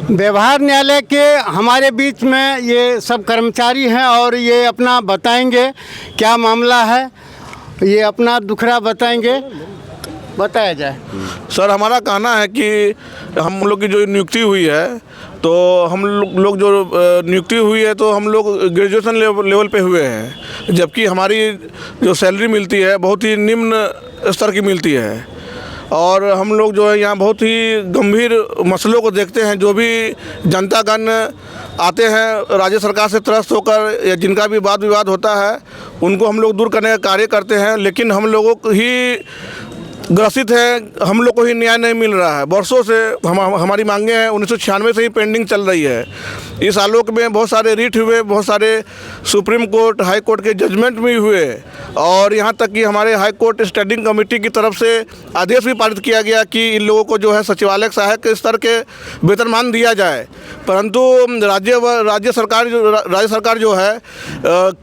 व्यवहार न्यायालय के हमारे बीच में ये सब कर्मचारी हैं और ये अपना बताएंगे क्या मामला है, ये अपना दुखड़ा बताएंगे, बताया जाए। सर, हमारा कहना है कि हम लोग की जो नियुक्ति हुई है तो हम लोग जो नियुक्ति हुई है तो हम लोग ग्रेजुएशन लेवल पे हुए हैं, जबकि हमारी जो सैलरी मिलती है बहुत ही निम्न स्तर की मिलती है। और हम लोग जो है यहाँ बहुत ही गंभीर मसलों को देखते हैं। जो भी जनतागण आते हैं राज्य सरकार से त्रस्त होकर या जिनका भी वाद विवाद होता है उनको हम लोग दूर करने का कार्य करते हैं, लेकिन हम लोगों को ही ग्रसित है, हम लोग को ही न्याय नहीं मिल रहा है। वर्षों से हमारी मांगे हैं 1996 से ही पेंडिंग चल रही है। इस आलोक में बहुत सारे रीट हुए, बहुत सारे सुप्रीम कोर्ट हाई कोर्ट के जजमेंट भी हुए और यहाँ तक कि हमारे हाई कोर्ट स्टैंडिंग कमेटी की तरफ से आदेश भी पारित किया गया कि इन लोगों को जो है सचिवालय सहायक के स्तर के वेतनमान दिया जाए। परंतु राज्य सरकार जो है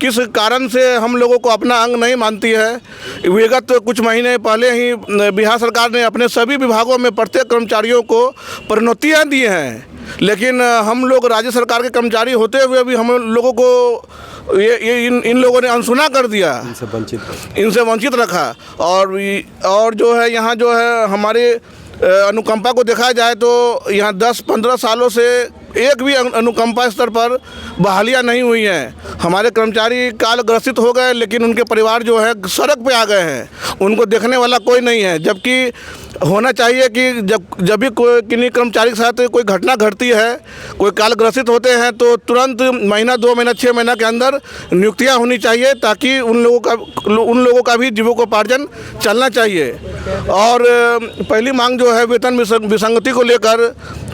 किस कारण से हम लोगों को अपना अंग नहीं मानती है। विगत कुछ महीने पहले ही बिहार सरकार ने अपने सभी विभागों में प्रत्येक कर्मचारियों को प्रोन्नतियाँ दी हैं, लेकिन हम लोग राज्य सरकार के कर्मचारी होते हुए भी हम लोगों को इन लोगों ने अनसुना कर दिया, इनसे वंचित रखा। और जो है यहाँ जो है हमारे अनुकंपा को देखा जाए तो यहाँ 10-15 सालों से एक भी अनुकंपा स्तर पर बहालियाँ नहीं हुई हैं। हमारे कर्मचारी कालग्रसित हो गए, लेकिन उनके परिवार जो है सड़क पे आ गए हैं, उनको देखने वाला कोई नहीं है। जबकि होना चाहिए कि जब भी कोई किन्हीं कर्मचारी के साथ कोई घटना घटती है, कोई कालग्रसित होते हैं तो तुरंत महीना 2 महीना 6 महीना के अंदर नियुक्तियाँ होनी चाहिए, ताकि उन लोगों का भी जीविकोपार्जन चलना चाहिए। और पहली मांग जो है वेतन विसंगति को लेकर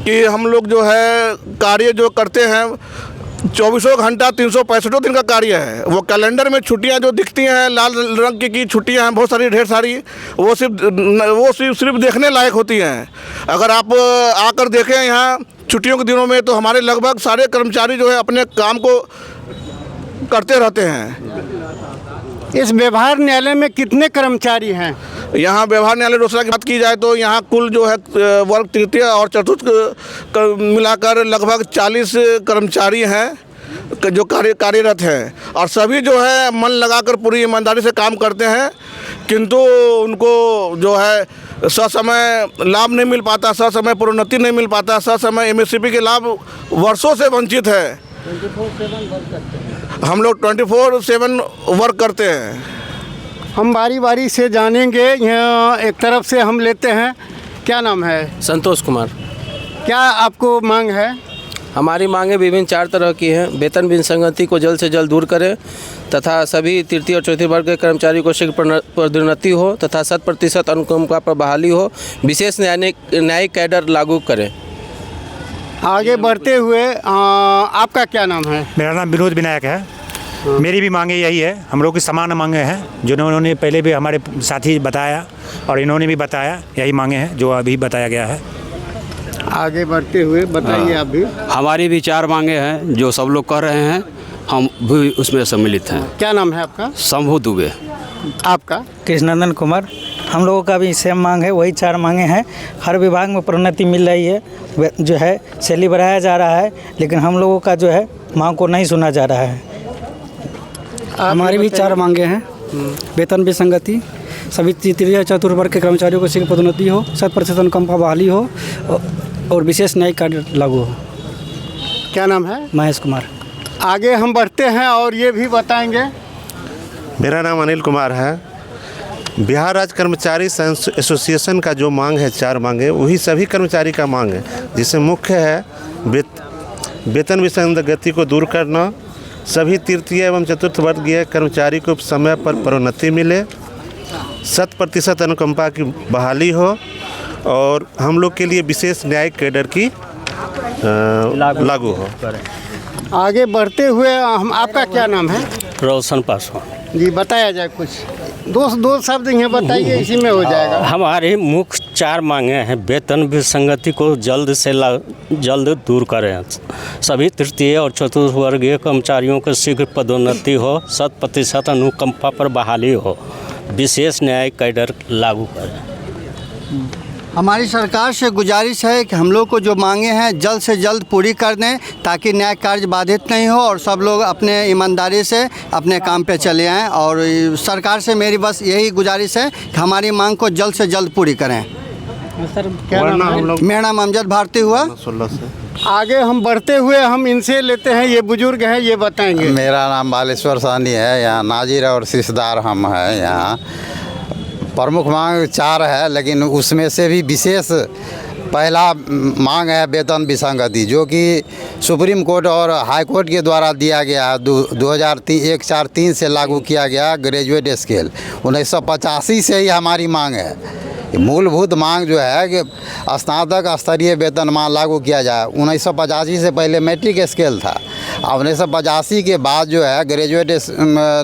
कि हम लोग जो है कार्य जो करते हैं 24 घंटा 365 दिन का कार्य है। वो कैलेंडर में छुट्टियां जो दिखती हैं लाल रंग की छुट्टियां हैं बहुत सारी, ढेर सारी, वो सिर्फ देखने लायक होती हैं। अगर आप आकर देखें यहाँ छुट्टियों के दिनों में तो हमारे लगभग सारे कर्मचारी जो है अपने काम को करते रहते हैं। इस व्यवहार न्यायालय में कितने कर्मचारी हैं? यहाँ व्यवहार न्यायालय रोसड़ा की बात की जाए तो यहाँ कुल जो है वर्ग तृतीय और चतुर्थ मिलाकर लगभग 40 कर्मचारी हैं जो कार्यरत हैं, और सभी जो है मन लगाकर पूरी ईमानदारी से काम करते हैं, किंतु उनको जो है ससमय लाभ नहीं मिल पाता, ससमय प्रोन्नति नहीं मिल पाता, ससमय MSCP के लाभ वर्षों से वंचित है। 24/7 वर्क करते हैं हम लोग 24/7 वर्क करते हैं। हम बारी बारी से जानेंगे। यहाँ एक तरफ से हम लेते हैं। क्या नाम है? संतोष कुमार। क्या आपको मांग है? हमारी मांगें विभिन्न 4 तरह की हैं। वेतन विसंगति को जल्द से जल्द दूर करें तथा सभी तृतीय और चौथी वर्ग के कर्मचारी को शीघ्र पदोन्नति हो तथा 100% अनुकंपा पर बहाली हो, विशेष न्यायिक कैडर लागू करें। आगे बढ़ते हुए आपका क्या नाम है? मेरा नाम विनोद विनायक है। मेरी भी मांगे यही है, हम लोग की समान मांगे हैं जो उन्होंने पहले भी हमारे साथी बताया और इन्होंने भी बताया, यही मांगे हैं जो अभी बताया गया है। आगे बढ़ते हुए बताइए आप भी। हमारी भी 4 मांगे हैं जो सब लोग कह रहे हैं, हम भी उसमें सम्मिलित हैं। क्या नाम है आपका? शंभू दुबे। आपका? कृष्णनंदन कुमार। हम लोगों का भी सेम मांग है, वही 4 मांगे हैं। हर विभाग में प्रोन्नति मिल रही है, जो है सैलरी बढ़ाया जा रहा है, लेकिन हम लोगों का जो है मांग को नहीं सुना जा रहा है। हमारी भी 4 मांगे हैं। वेतन विसंगति, सभी तृतीय चतुर्थ वर्ग के कर्मचारियों को शीघ्र पदोन्नति हो, 100% अनुकंपा बहाली हो और विशेष न्यायिक कार्य लागू हो। क्या नाम है? महेश कुमार। आगे हम बढ़ते हैं और ये भी बताएंगे। मेरा नाम अनिल कुमार है। बिहार राज्य कर्मचारी एसोसिएशन का जो मांग है 4 मांगे, वही सभी कर्मचारी का मांग है, जिसमें मुख्य है वेतन विसंगति को दूर करना, सभी तृतीय एवं चतुर्थ वर्गीय कर्मचारी को समय पर प्रोन्नति मिले, 100% अनुकंपा की बहाली हो और हम लोग के लिए विशेष न्यायिक कैडर की लागू हो। आगे बढ़ते हुए आपका क्या नाम है? रोशन पासवान जी, बताया जाए कुछ। दो शब्द यहाँ बताइए, इसी में हो जाएगा। हमारी मुख्य 4 मांगे हैं। वेतन विसंगति को जल्द से जल्द दूर करें, सभी तृतीय और चतुर्थ वर्गीय कर्मचारियों को शीघ्र पदोन्नति हो, 100% अनुकंपा पर बहाली हो, विशेष न्यायिक कैडर लागू करें। हमारी सरकार से गुजारिश है कि हम लोग को जो मांगे हैं जल्द से जल्द पूरी कर दें ताकि न्याय कार्य बाधित नहीं हो और सब लोग अपने ईमानदारी से अपने काम पे चले आएँ। और सरकार से मेरी बस यही गुजारिश है कि हमारी मांग को जल्द से जल्द पूरी करें। सर क्या नाम है? मेरा नाम अमजद भारती हुआ। 16 से आगे हम बढ़ते हुए हम इनसे लेते हैं, ये बुजुर्ग हैं, ये बताएंगे। मेरा नाम बालेश्वर साहनी है। यहाँ नाजिर और सिसदार हम हैं। यहाँ प्रमुख मांग 4 है, लेकिन उसमें से भी विशेष पहला मांग है वेतन विसंगति, जो कि सुप्रीम कोर्ट और हाई कोर्ट के द्वारा दिया गया है। 2001-4-3 से लागू किया गया ग्रेजुएट स्केल। 1985 से ही हमारी मांग है। मूलभूत मांग जो है कि स्नातक स्तरीय वेतनमान लागू किया जाए। 1985 से पहले मैट्रिक स्केल था। 1985 के बाद जो है ग्रेजुएट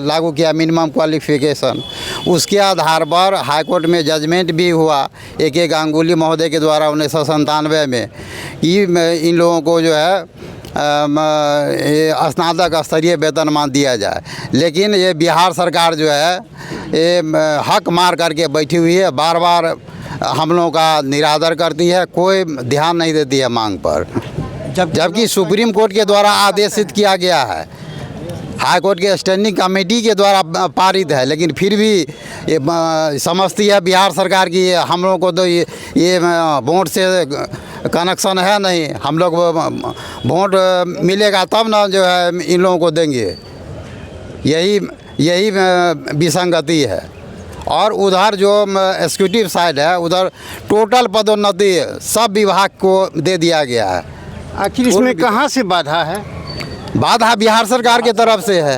लागू किया, मिनिमम क्वालिफिकेशन। उसके आधार पर हाई कोर्ट में जजमेंट भी हुआ AK गांगुली महोदय के द्वारा 1997 में कि इन लोगों को जो है स्नातक स्तरीय वेतनमान दिया जाए। लेकिन ये बिहार सरकार जो है ये हक मार करके बैठी हुई है, बार बार हम लोगों का निरादर करती है, कोई ध्यान नहीं देती है मांग पर। जबकि सुप्रीम कोर्ट के द्वारा आदेशित किया गया है, हाई कोर्ट के स्टैंडिंग कमेटी के द्वारा पारित है, लेकिन फिर भी ये समझती है बिहार सरकार की हम लोगों को तो ये वोट से कनेक्शन है नहीं, हम लोग वोट मिलेगा तब ना जो है इन लोगों को देंगे। यही विसंगति है। और उधर जो एग्जीक्यूटिव साइड है, उधर टोटल पदोन्नति सब विभाग को दे दिया गया है। आखिर इसमें कहाँ से बाधा है? बाधा बिहार सरकार की तरफ से है।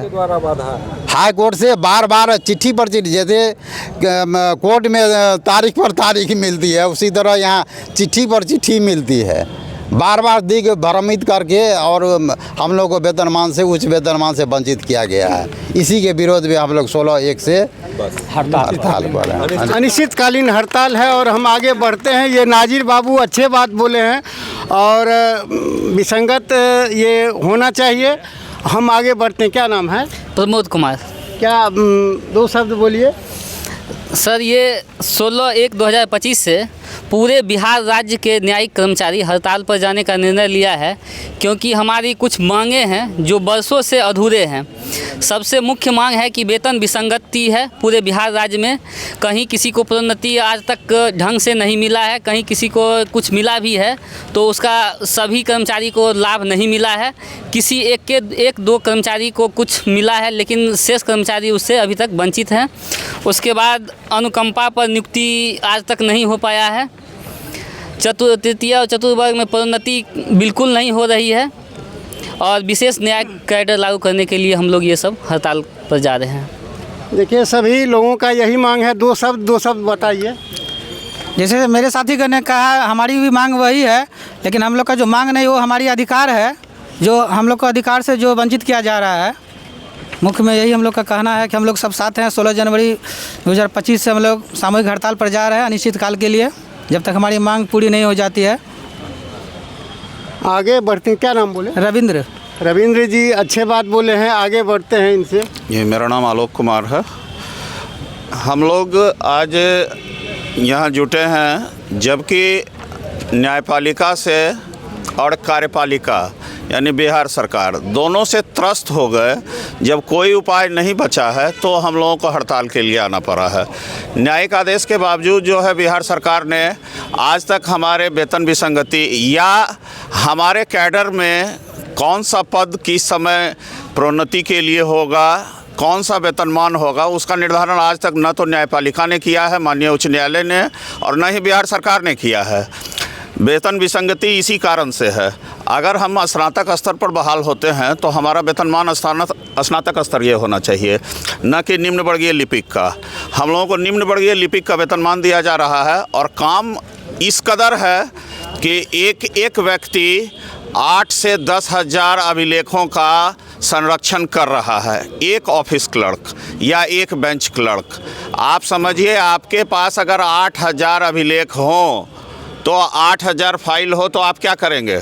हाई कोर्ट से बार बार चिट्ठी पर चिट्ठी, जैसे कोर्ट में तारीख पर तारीख मिलती है, उसी तरह यहाँ चिट्ठी पर चिट्ठी मिलती है। बार बार दिग भ्रमित करके और हम लोग को वेतनमान से उच्च वेतनमान से वंचित किया गया है। इसी के विरोध में हम लोग 16/1 से हड़ताल पर हैं। अनिश्चितकालीन हड़ताल है। और हम आगे बढ़ते हैं। ये नाजिर बाबू अच्छे बात बोले हैं और विसंगत ये होना चाहिए। हम आगे बढ़ते हैं। क्या नाम है? प्रमोद कुमार। क्या 2 शब्द बोलिए सर। ये 16/1/2025 से पूरे बिहार राज्य के न्यायिक कर्मचारी हड़ताल पर जाने का निर्णय लिया है, क्योंकि हमारी कुछ मांगे हैं जो बरसों से अधूरे हैं। सबसे मुख्य मांग है कि वेतन विसंगति है पूरे बिहार राज्य में। कहीं किसी को प्रोन्नति आज तक ढंग से नहीं मिला है, कहीं किसी को कुछ मिला भी है तो उसका सभी कर्मचारी को लाभ नहीं मिला है। किसी एक दो कर्मचारी को कुछ मिला है, लेकिन शेष कर्मचारी उससे अभी तक वंचित हैं। उसके बाद अनुकंपा पर नियुक्ति आज तक नहीं हो पाया है। तृतीय और चतुर्थ वर्ग में प्रोन्नति बिल्कुल नहीं हो रही है और विशेष न्याय कैडर लागू करने के लिए हम लोग ये सब हड़ताल पर जा रहे हैं। देखिए सभी लोगों का यही मांग है। 2 शब्द बताइए। जैसे मेरे साथी ने कहा, हमारी भी मांग वही है, लेकिन हम लोग का जो मांग नहीं वो हमारी अधिकार है, जो हम लोग को अधिकार से जो वंचित किया जा रहा है। मुख्य में यही हम लोग का कहना है कि हम लोग सब साथ हैं। 16 जनवरी 2025 से हम लोग सामूहिक हड़ताल पर जा रहे हैं अनिश्चितकाल के लिए, जब तक हमारी मांग पूरी नहीं हो जाती है। आगे बढ़ते हैं। क्या नाम बोले? रविंद्र जी अच्छे बात बोले हैं। आगे बढ़ते हैं इनसे। ये मेरा नाम आलोक कुमार है। हम लोग आज यहाँ जुटे हैं जबकि न्यायपालिका से और कार्यपालिका यानी बिहार सरकार दोनों से त्रस्त हो गए। जब कोई उपाय नहीं बचा है तो हम लोगों को हड़ताल के लिए आना पड़ा है। न्यायिक आदेश के बावजूद जो है बिहार सरकार ने आज तक हमारे वेतन विसंगति या हमारे कैडर में कौन सा पद किस समय प्रोन्नति के लिए होगा, कौन सा वेतनमान होगा, उसका निर्धारण आज तक न तो न्यायपालिका ने किया है, माननीय उच्च न्यायालय ने, और न ही बिहार सरकार ने किया है। वेतन विसंगति इसी कारण से है। अगर हम स्नातक स्तर पर बहाल होते हैं तो हमारा वेतनमान स्नातक स्तरीय होना चाहिए, न कि निम्न वर्गीय लिपिक का। हम लोगों को निम्न वर्गीय लिपिक का वेतनमान दिया जा रहा है और काम इस कदर है कि एक व्यक्ति 8 से 10 हज़ार अभिलेखों का संरक्षण कर रहा है। एक ऑफिस क्लर्क या एक बेंच क्लर्क। आप समझिए, आपके पास अगर 8,000 अभिलेख हों तो 8,000 फाइल हो तो आप क्या करेंगे?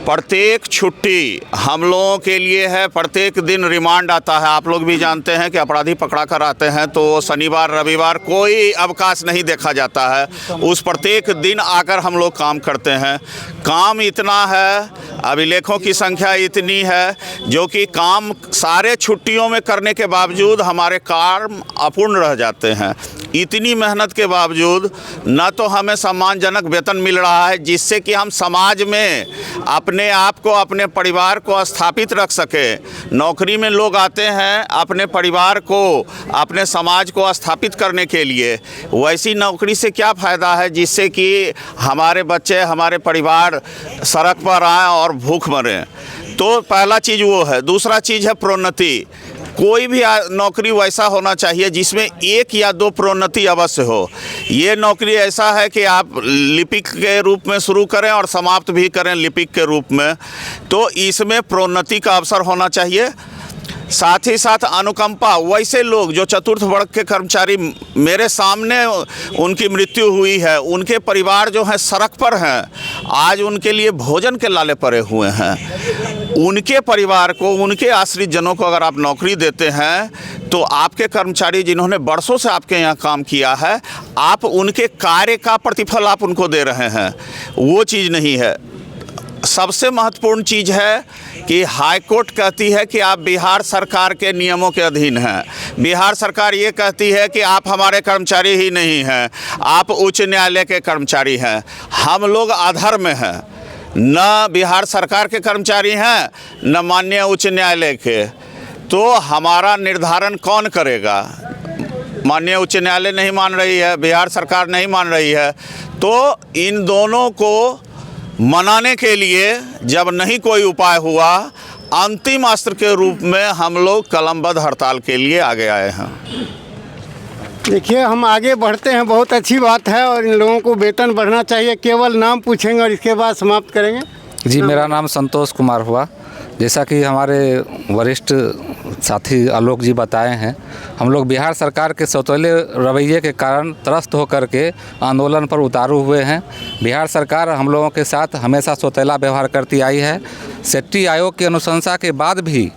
प्रत्येक छुट्टी हम लोगों के लिए है। प्रत्येक दिन रिमांड आता है। आप लोग भी जानते हैं कि अपराधी पकड़ा कर आते हैं तो शनिवार रविवार कोई अवकाश नहीं देखा जाता है। उस प्रत्येक दिन आकर हम लोग काम करते हैं। काम इतना है, अभिलेखों की संख्या इतनी है जो कि काम सारे छुट्टियों में करने के बावजूद हमारे काम अपूर्ण रह जाते हैं। इतनी मेहनत के बावजूद न तो हमें सम्मानजनक वेतन मिल रहा है जिससे कि हम समाज में अपने आप को, अपने परिवार को स्थापित रख सकें। नौकरी में लोग आते हैं अपने परिवार को, अपने समाज को स्थापित करने के लिए। वैसी नौकरी से क्या फ़ायदा है जिससे कि हमारे बच्चे, हमारे परिवार सड़क पर आएँ और भूख मरें। तो पहला चीज़ वो है। दूसरा चीज़ है प्रोन्नति। कोई भी नौकरी वैसा होना चाहिए जिसमें 1 या 2 प्रोन्नति अवश्य हो। ये नौकरी ऐसा है कि आप लिपिक के रूप में शुरू करें और समाप्त भी करें लिपिक के रूप में, तो इसमें प्रोन्नति का अवसर होना चाहिए। साथ ही साथ अनुकंपा। वैसे लोग जो चतुर्थ वर्ग के कर्मचारी, मेरे सामने उनकी मृत्यु हुई है, उनके परिवार जो हैं सड़क पर हैं, आज उनके लिए भोजन के लाले पड़े हुए हैं। उनके परिवार को, उनके आश्रित जनों को अगर आप नौकरी देते हैं तो आपके कर्मचारी जिन्होंने बरसों से आपके यहाँ काम किया है, आप उनके कार्य का प्रतिफल आप उनको दे रहे हैं। वो चीज़ नहीं है। सबसे महत्वपूर्ण चीज़ है कि हाई कोर्ट कहती है कि आप बिहार सरकार के नियमों के अधीन हैं। बिहार सरकार ये कहती है कि आप हमारे कर्मचारी ही नहीं हैं, आप उच्च न्यायालय के कर्मचारी हैं। हम लोग अधर्म में हैं, न बिहार सरकार के कर्मचारी हैं न माननीय उच्च न्यायालय के। तो हमारा निर्धारण कौन करेगा? माननीय उच्च न्यायालय नहीं मान रही है, बिहार सरकार नहीं मान रही है। तो इन दोनों को मनाने के लिए जब नहीं कोई उपाय हुआ, अंतिम अस्त्र के रूप में हम लोग कलमबद्ध हड़ताल के लिए आगे आए हैं। देखिए, हम आगे बढ़ते हैं, बहुत अच्छी बात है और इन लोगों को वेतन बढ़ना चाहिए। केवल नाम पूछेंगे और इसके बाद समाप्त करेंगे। जी, मेरा नाम संतोष कुमार हुआ। जैसा कि हमारे वरिष्ठ साथी आलोक जी बताए हैं, हम लोग बिहार सरकार के सौतेले रवैये के कारण त्रस्त होकर के आंदोलन पर उतारू हुए हैं। बिहार सरकार हम लोगों के साथ हमेशा सौतेला व्यवहार करती आई है। सेट्टी आयोग की अनुशंसा के बाद भी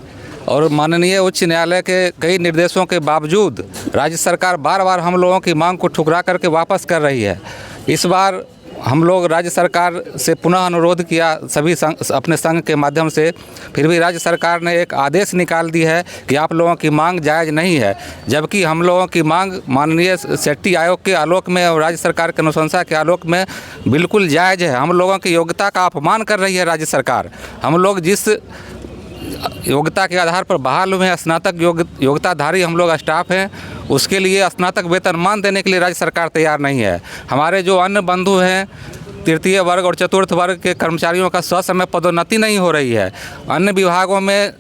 और माननीय उच्च न्यायालय के कई निर्देशों के बावजूद राज्य सरकार बार बार हम लोगों की मांग को ठुकरा करके वापस कर रही है। इस बार हम लोग राज्य सरकार से पुनः अनुरोध किया सभी अपने संघ के माध्यम से, फिर भी राज्य सरकार ने एक आदेश निकाल दी है कि आप लोगों की मांग जायज़ नहीं है। जबकि हम लोगों की मांग माननीय सेट्टी आयोग के आलोक में और राज्य सरकार के अनुशंसा के आलोक में बिल्कुल जायज़ है। हम लोगों की योग्यता का अपमान कर रही है राज्य सरकार। हम लोग जिस योग्यता के आधार पर बहाल हुए हैं, स्नातक योग्यताधारी हम लोग स्टाफ हैं, उसके लिए स्नातक वेतनमान देने के लिए राज्य सरकार तैयार नहीं है। हमारे जो अन्य बंधु हैं, तृतीय वर्ग और चतुर्थ वर्ग के कर्मचारियों का ससमय पदोन्नति नहीं हो रही है। अन्य विभागों में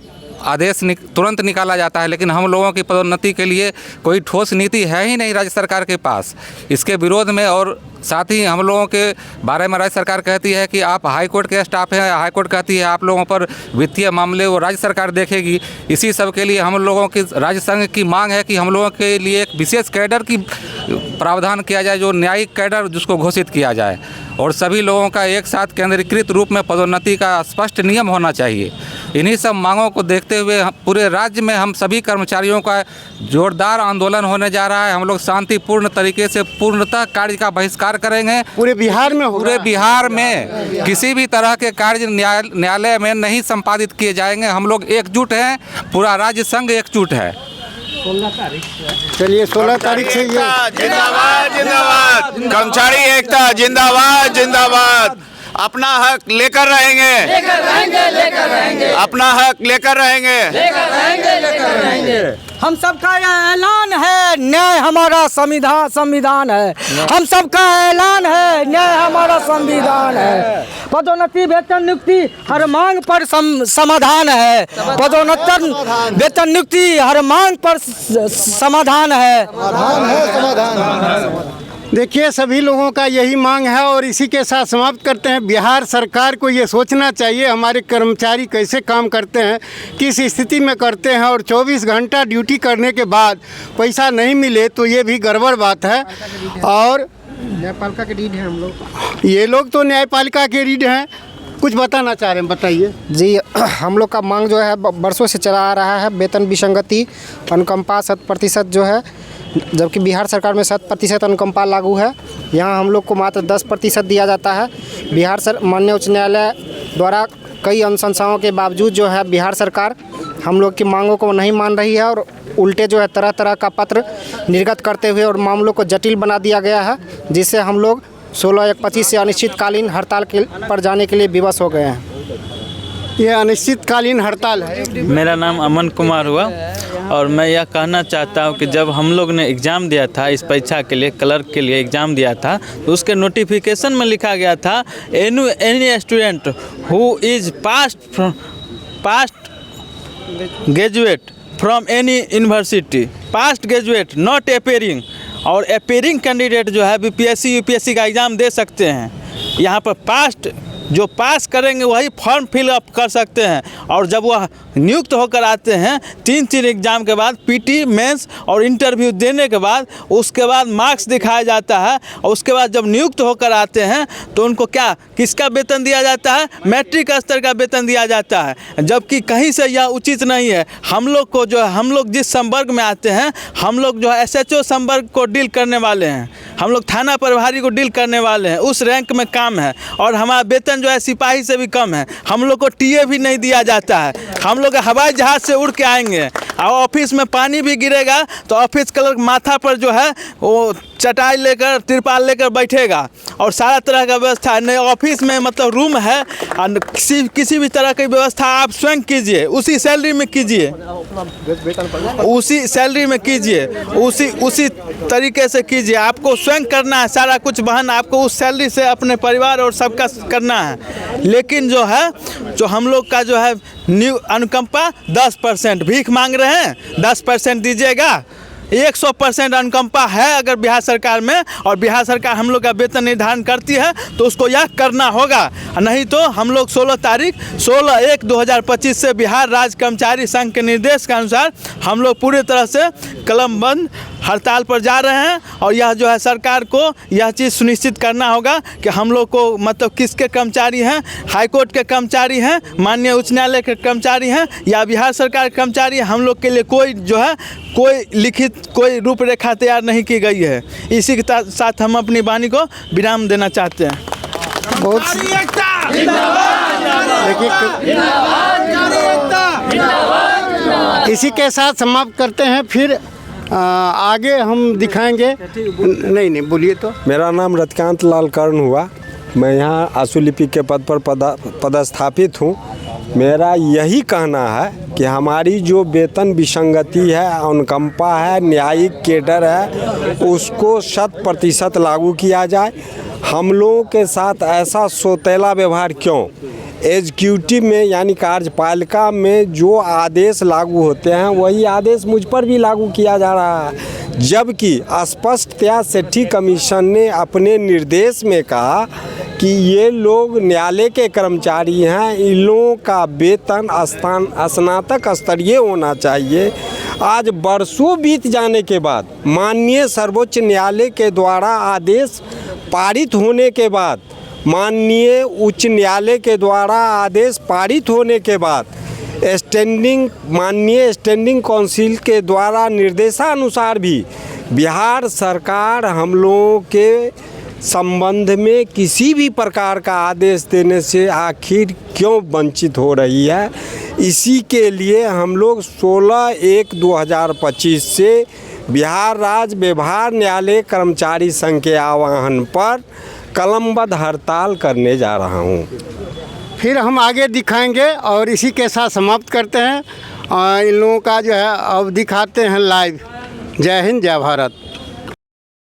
आदेश तुरंत निकाला जाता है, लेकिन हम लोगों की पदोन्नति के लिए कोई ठोस नीति है ही नहीं राज्य सरकार के पास। इसके विरोध में और साथ ही हम लोगों के बारे में राज्य सरकार कहती है कि आप हाई कोर्ट के स्टाफ हैं, हाई कोर्ट कहती है आप लोगों पर वित्तीय मामले वो राज्य सरकार देखेगी। इसी सब के लिए हम लोगों की राज्य संघ की मांग है कि हम लोगों के लिए एक विशेष कैडर की प्रावधान किया जाए, जो न्यायिक कैडर जिसको घोषित किया जाए, और सभी लोगों का एक साथ केंद्रीकृत रूप में पदोन्नति का स्पष्ट नियम होना चाहिए। इन्हीं सब मांगों को देखते हुए पूरे राज्य में हम सभी कर्मचारियों का जोरदार आंदोलन होने जा रहा है। हम लोग शांतिपूर्ण तरीके से पूर्णतः कार्य का बहिष्कार करेंगे। पूरे बिहार में पूरे बिहार में किसी भी तरह के कार्य न्यायालय में नहीं संपादित किए जाएंगे। हम लोग एकजुट हैं, पूरा राज्य संघ एकजुट है। 16 तारीख चलिए 16 तारीख से जिंदाबाद जिंदाबाद, कर्मचारी एकता जिंदाबाद जिंदाबाद। अपना हक लेकर रहेंगे, लेकर रहेंगे, लेकर रहेंगे। अपना हक लेकर रहेंगे, लेकर रहेंगे, लेकर रहेंगे। हम सबका ऐलान है, न्याय हमारा संविधान है। हम सबका ऐलान है, न्याय हमारा संविधान है। पदोन्नति वेतन नियुक्ति हर मांग पर समाधान है। पदोन्नति वेतन नियुक्ति हर मांग पर समाधान है। देखिए, सभी लोगों का यही मांग है और इसी के साथ समाप्त करते हैं। बिहार सरकार को ये सोचना चाहिए हमारे कर्मचारी कैसे काम करते हैं, किस स्थिति में करते हैं, और 24 घंटा ड्यूटी करने के बाद पैसा नहीं मिले तो ये भी गड़बड़ बात है। और न्यायपालिका के रीढ़ हैं हम लोग। ये लोग तो न्यायपालिका के रीढ़ हैं। कुछ बताना चाह रहे हैं, बताइए। जी, हम लोग का मांग जो है बरसों से चला आ रहा है, वेतन विसंगति, अनुकंपा 100% जो है, जबकि बिहार सरकार में 100% अनुकंपा लागू है। यहाँ हम लोग को मात्र 10% दिया जाता है। माननीय उच्च न्यायालय द्वारा कई अनुशंसाओं के बावजूद जो है बिहार सरकार हम लोग की मांगों को नहीं मान रही है और उल्टे जो है तरह तरह का पत्र निर्गत करते हुए और मामलों को जटिल बना दिया गया है, जिससे हम लोग 16/1/25 से अनिश्चितकालीन हड़ताल पर जाने के लिए विवश हो गए हैं। ये अनिश्चितकालीन हड़ताल है। मेरा नाम अमन कुमार हुआ और मैं यह कहना चाहता हूं कि जब हम लोग ने एग्ज़ाम दिया था, इस परीक्षा के लिए क्लर्क के लिए एग्ज़ाम दिया था, तो उसके नोटिफिकेशन में लिखा गया था any student who is past graduate from any university, past graduate not appearing, और अपेयरिंग कैंडिडेट जो है बीपीएससी यूपीएससी का एग्ज़ाम दे सकते हैं। यहाँ पर पास्ट जो पास करेंगे वही फॉर्म फिल अप कर सकते हैं, और जब वह नियुक्त होकर आते हैं 3 एग्ज़ाम के बाद पीटी मेंस और इंटरव्यू देने के बाद उसके बाद मार्क्स दिखाया जाता है, और उसके बाद जब नियुक्त होकर आते हैं तो उनको किसका वेतन दिया जाता है? मैट्रिक स्तर का वेतन दिया जाता है, जबकि कहीं से यह उचित नहीं है। हम लोग को जो हम लोग जिस संवर्ग में आते हैं, हम लोग जो है SHO संवर्ग को डील करने वाले हैं, हम लोग थाना प्रभारी को डील करने वाले हैं, उस रैंक में काम है, और हमारा वेतन जो है सिपाही से भी कम है। हम लोग को टीए भी नहीं दिया जाता है। हम लोग हवाई जहाज से उड़ के आएंगे, और ऑफिस में पानी भी गिरेगा तो ऑफिस क्लर्क माथा पर जो है वो चटाई लेकर तिरपाल लेकर बैठेगा, और सारा तरह का व्यवस्था नहीं। ऑफिस में मतलब रूम है, और किसी भी तरह की व्यवस्था आप स्वयं कीजिए, उसी सैलरी में कीजिए, उसी सैलरी में कीजिए, उसी तरीके से कीजिए। आपको स्वयं करना है, सारा कुछ बहन आपको उस सैलरी से अपने परिवार और सबका करना है। लेकिन जो है जो हम लोग का जो है न्यू अनुकंपा 10%, भीख मांग रहे हैं 10% दीजिएगा। 100% अनुकंपा है अगर बिहार सरकार में, और बिहार सरकार हम लोग का वेतन निर्धारण करती है तो उसको यह करना होगा, नहीं तो हम लोग 16/1/2025 से बिहार राज्य कर्मचारी संघ के निर्देश के अनुसार हम लोग पूरी तरह से कलमबंद हड़ताल पर जा रहे हैं। और यह जो है सरकार को यह चीज़ सुनिश्चित करना होगा कि हम लोग को मतलब किसके कर्मचारी हैं, हाईकोर्ट के कर्मचारी हैं, माननीय उच्च न्यायालय के कर्मचारी हैं, या बिहार सरकार के कर्मचारी हैं, हम लोग के लिए कोई जो है कोई लिखित कोई रूपरेखा तैयार नहीं की गई है। इसी के साथ हम अपनी वाणी को विराम देना चाहते हैं। इसी के साथ समाप्त करते हैं, फिर आगे हम दिखाएंगे। नहीं बोलिए। तो मेरा नाम रतिकांत लाल कर्ण हुआ, मैं यहाँ आशुलिपि के पद पर पदस्थापित हूँ। मेरा यही कहना है कि हमारी जो वेतन विसंगति है, अनुकंपा है, न्यायिक केडर है, उसको 100% लागू किया जाए। हम लोगों के साथ ऐसा सौतेला व्यवहार क्यों? एग्जीक्यूटिव में यानी कार्यपालिका में जो आदेश लागू होते हैं वही आदेश मुझ पर भी लागू किया जा रहा है, जबकि स्पष्टतया सेठी कमीशन ने अपने निर्देश में कहा कि ये लोग न्यायालय के कर्मचारी हैं, इन लोगों का वेतन स्नातक स्तरीय होना चाहिए। आज बरसों बीत जाने के बाद माननीय सर्वोच्च न्यायालय के द्वारा आदेश पारित होने के बाद, माननीय उच्च न्यायालय के द्वारा आदेश पारित होने के बाद माननीय स्टैंडिंग काउंसिल के द्वारा निर्देशानुसार भी बिहार सरकार हम लोगों के संबंध में किसी भी प्रकार का आदेश देने से आखिर क्यों वंचित हो रही है। इसी के लिए हम लोग 16/1/2025 से बिहार राज्य व्यवहार न्यायालय कर्मचारी संघ के आह्वान पर कलमबद्ध हड़ताल करने जा रहा हूँ। फिर हम आगे दिखाएंगे, और इसी के साथ समाप्त करते हैं। इन लोगों का जो है अब दिखाते हैं लाइव। जय हिंद, जय भारत।